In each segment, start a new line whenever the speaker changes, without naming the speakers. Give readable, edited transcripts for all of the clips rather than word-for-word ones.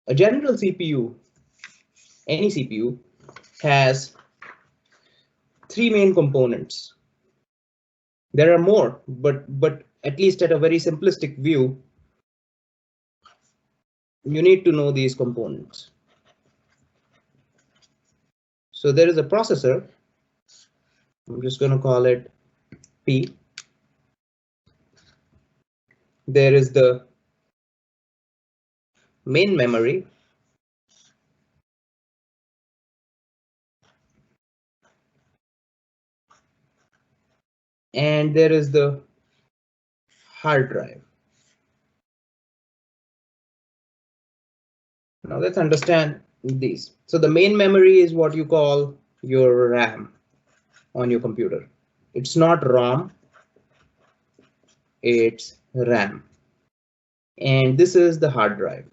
A general CPU, any CPU, has three main components. There are more, but at least at a very simplistic view, you need to know these components. So there is a processor. I'm just going to call it P. There is the main memory. And there is the hard drive. Now let's understand these. So the main memory is what you call your RAM on your computer. It's not ROM, it's RAM. And this is the hard drive.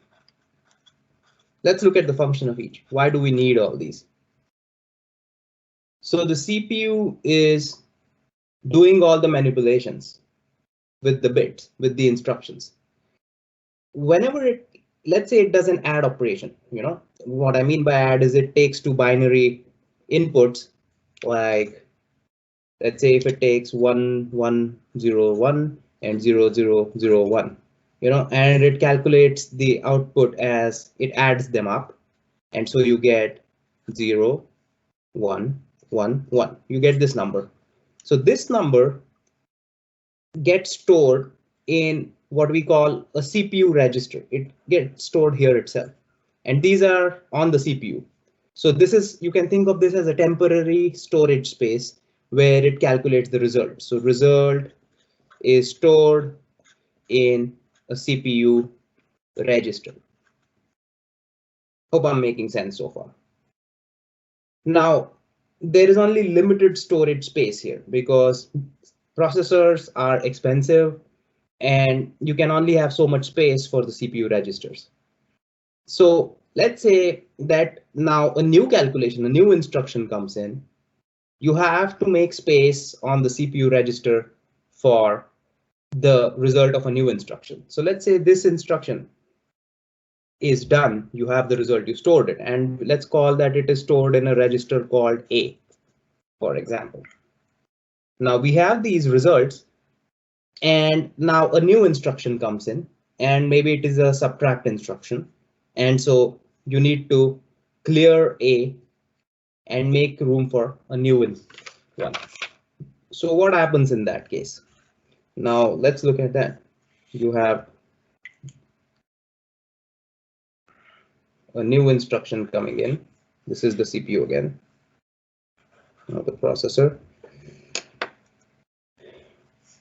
Let's look at the function of each. Why do we need all these? So the CPU is doing all the manipulations with the bits, with the instructions. Whenever it, let's say it does an add operation, what I mean by add is it takes two binary inputs, like let's say if it takes 1101 and 0001, and it calculates the output as it adds them up, and so you get 0 1 1 1. You get this number. So this number gets stored in what we call a CPU register. It gets stored here itself, and these are on the CPU. So this is, you can think of this as a temporary storage space where it calculates the result. So result is stored in a CPU register. Hope I'm making sense so far. Now, there is only limited storage space here because processors are expensive and you can only have so much space for the CPU registers. So let's say that now a new calculation, a new instruction comes in. You have to make space on the CPU register for the result of a new instruction. So let's say this instruction is done, you have the result, you stored it, and let's call that it is stored in a register called A, for example. Now we have these results, and now a new instruction comes in, and maybe it is a subtract instruction, and so you need to clear A and make room for a new one. So what happens in that case? Now let's look at that. You have a new instruction coming in. This is the CPU again, now the processor.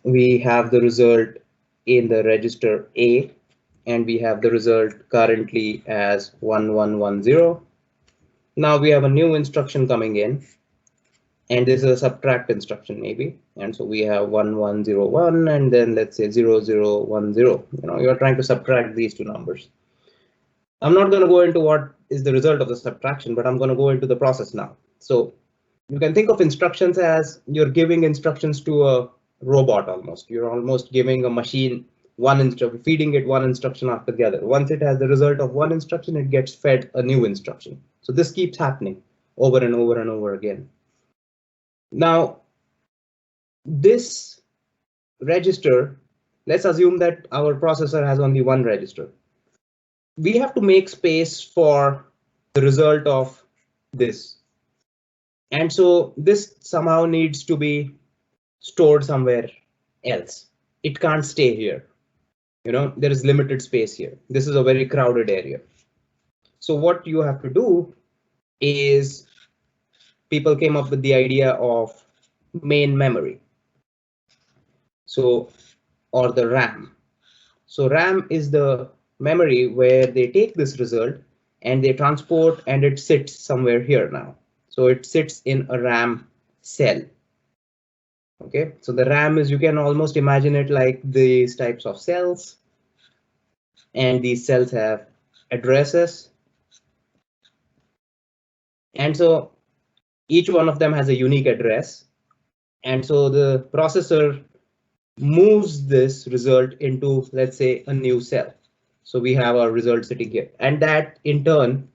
We have the result in the register A, and we have the result currently as 1110. Now we have a new instruction coming in, and this is a subtract instruction maybe, and so we have 1101 and then let's say 0010. You're trying to subtract these two numbers. I'm not going to go into what is the result of the subtraction, but I'm going to go into the process now. So you can think of instructions as you're giving instructions to a robot almost. You're almost giving a machine one instruction, feeding it one instruction after the other. Once it has the result of one instruction, it gets fed a new instruction. So this keeps happening over and over and over again. Now, this register, let's assume that our processor has only one register. We have to make space for the result of this. And so this somehow needs to be stored somewhere else. It can't stay here. There is limited space here. This is a very crowded area. So what you have to do is people came up with the idea of main memory. So, or the RAM. So RAM is the memory where they take this result and they transport, and it sits somewhere here now. So it sits in a RAM cell. Okay, so the RAM is, you can almost imagine it like these types of cells, and these cells have addresses. And so each one of them has a unique address. And so the processor moves this result into, let's say, a new cell. So we have our result sitting here, and that in turn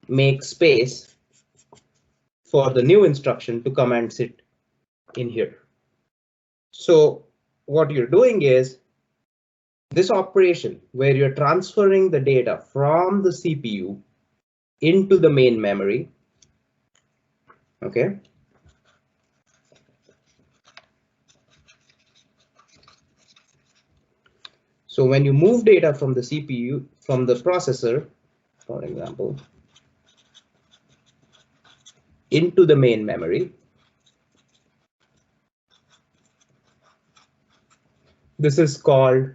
makes space for the new instruction to come and sit in here. So what you're doing is this operation where you're transferring the data from the CPU into the main memory. Okay. So when you move data from the CPU, from the processor, for example, into the main memory, this is called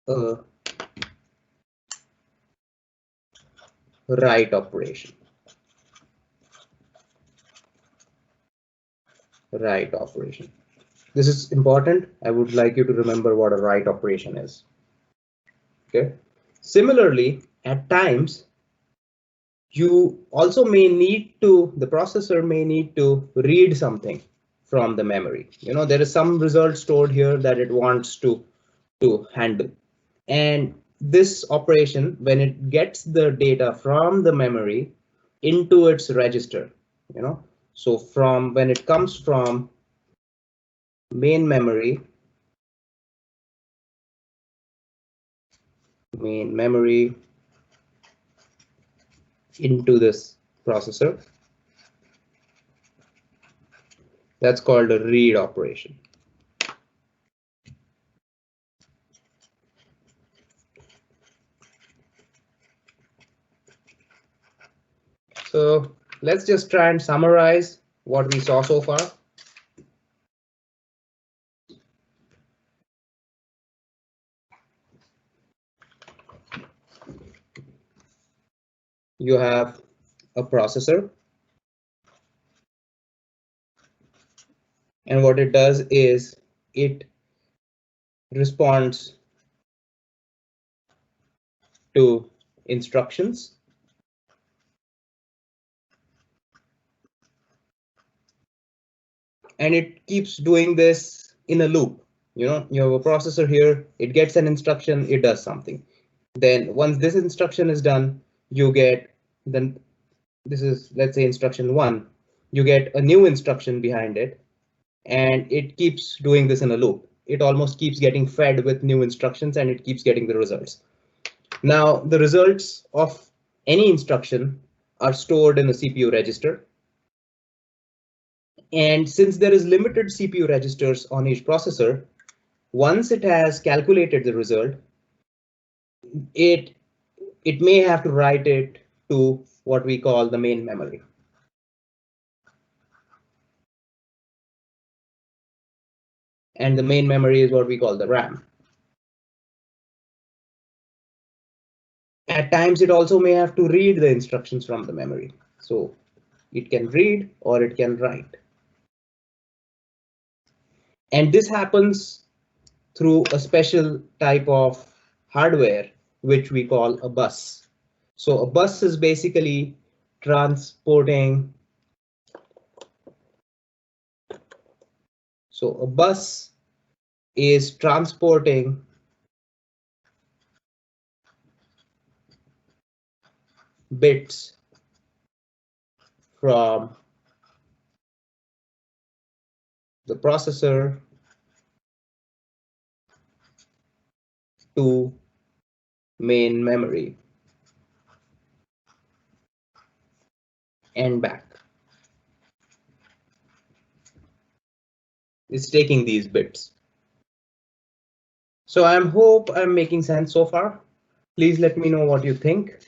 a write operation. Write operation. This is important. I would like you to remember what a write operation is. Okay. Similarly, at times, you also may need to, the processor may need to read something from the memory. You know, there is some result stored here that it wants to handle. And this operation, when it gets the data from the memory into its register, you know, so from when it comes from main memory into this processor, that's called a read operation. So let's just try and summarize what we saw so far. You have a processor, and what it does is it responds to instructions. And it keeps doing this in a loop. You know, you have a processor here, it gets an instruction, it does something. Then once this instruction is done, you get, then this is, let's say, instruction 1, you get a new instruction behind it, and it keeps doing this in a loop. It almost keeps getting fed with new instructions, and it keeps getting the results. Now, the results of any instruction are stored in the CPU register. And since there is limited CPU registers on each processor, once it has calculated the result, it may have to write it to what we call the main memory. And the main memory is what we call the RAM. At times, it also may have to read the instructions from the memory. So it can read or it can write. And this happens through a special type of hardware, which we call a bus. So a bus is basically transporting. So a bus is transporting bits from the processor to main memory and back. It's taking these bits. So I hope I'm making sense so far. Please let me know what you think.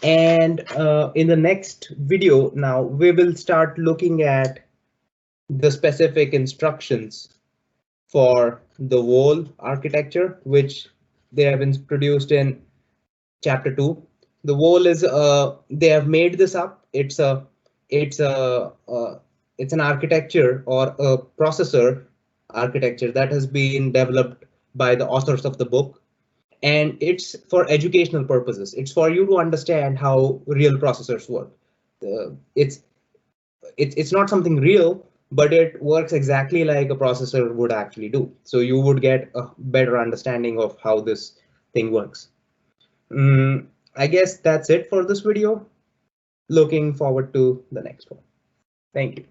And in the next video, now we will start looking at the specific instructions for the WOL architecture, which they have introduced in chapter 2. The WOL is they have made this up. It's an architecture or a processor architecture that has been developed by the authors of the book, and it's for educational purposes. It's for you to understand how real processors work. It's not something real, but it works exactly like a processor would actually do. So you would get a better understanding of how this thing works. I guess that's it for this video. Looking forward to the next one. Thank you.